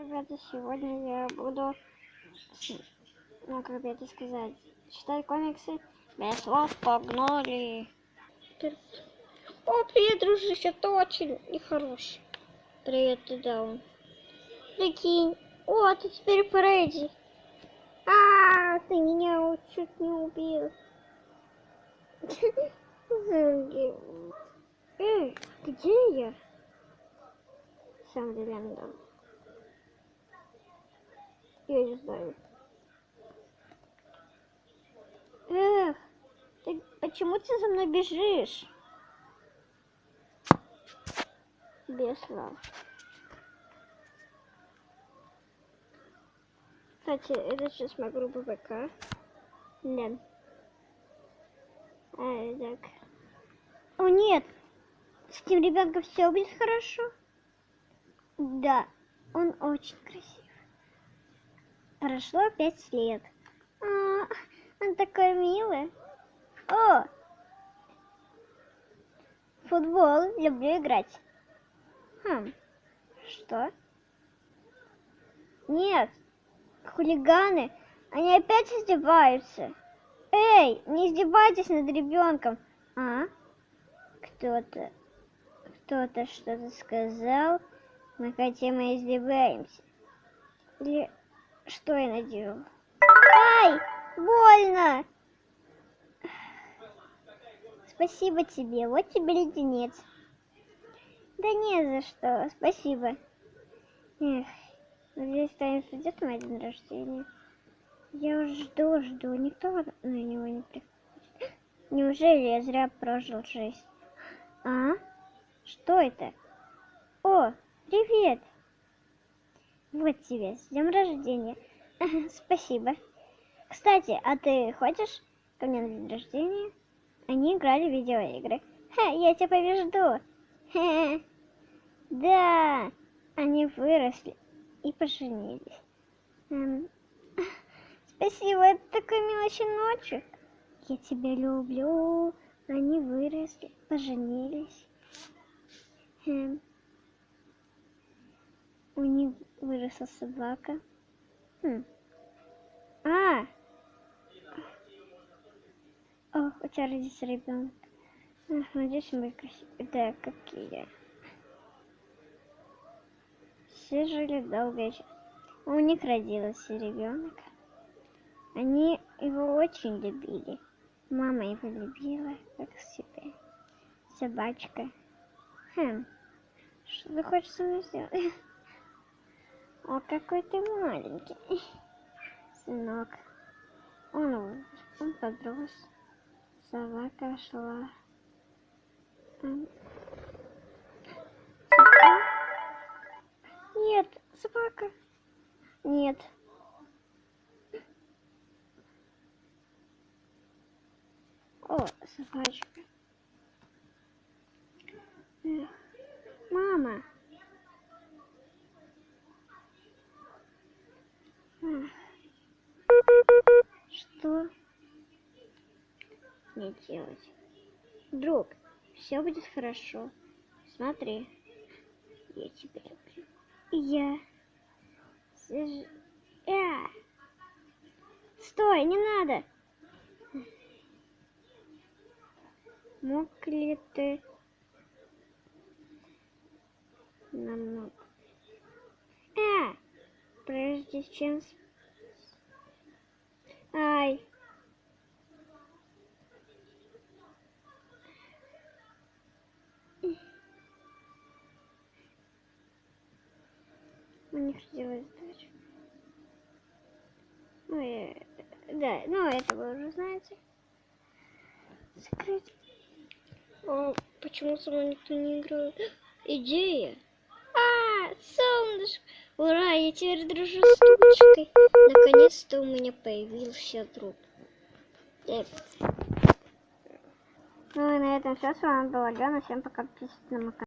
Ребята, сегодня я буду, ну как бы это сказать, читать комиксы без слов. Погнали! О, привет, дружище, ты очень нехороший. Привет, ты даун. Прикинь, о, ты теперь Фредди. Ты меня чуть не убил. Эй, где я? Сам деле, я не знаю. Эх, ты почему ты за мной бежишь? Без слов. Кстати, это сейчас моя группа ВК. Да. Так. О нет! С этим ребенком все будет хорошо? Да, он очень красив. Прошло 5 лет. Он такой милый. О! Футбол, люблю играть. Что? Нет, хулиганы, они опять издеваются. Эй, не издевайтесь над ребенком. Кто-то что-то сказал. Мы хотим и издеваемся. Или что я наделал? Ай, больно! Спасибо тебе, вот тебе леденец. Да не за что, спасибо. Эх, надеюсь, кто-нибудь придет на мой день рождения. Я уже жду, никто на него не приходит. Неужели я зря прожил жизнь? Что это? О, привет! Вот тебе, с днем рождения. Спасибо. Кстати, а ты ходишь ко мне на день рождения? Они играли в видеоигры. Я тебя повежду. Да, они выросли и поженились. Спасибо, это такой милый щеночек. Я тебя люблю. Они выросли, поженились. У них выросла собака. У тебя родится ребенок. Надеюсь, мы красивые. Да, какие. Все жили долго. У них родился ребенок. Они его очень любили. Мама его любила, как себя. Собачка. Что ты хочешь со мной сделать? О, какой ты маленький. Сынок. Он подрос. Собака шла. Нет, собака. Нет. О, собачка. Мама. Что мне делать? Друг, все будет хорошо. Смотри, я тебя люблю. И я. Стой, не надо. Мог ли ты намного? Прежде чем... Ай. У них родилась дочь. Да, это вы уже знаете. Закрыть. Почему со мной никто не играет? Идея. Солнышко. Ура, я теперь дружу с тучкой. Наконец-то у меня появился друг. Ну и на этом все. С вами была Лена. Всем пока. Подписывайтесь на мой канал.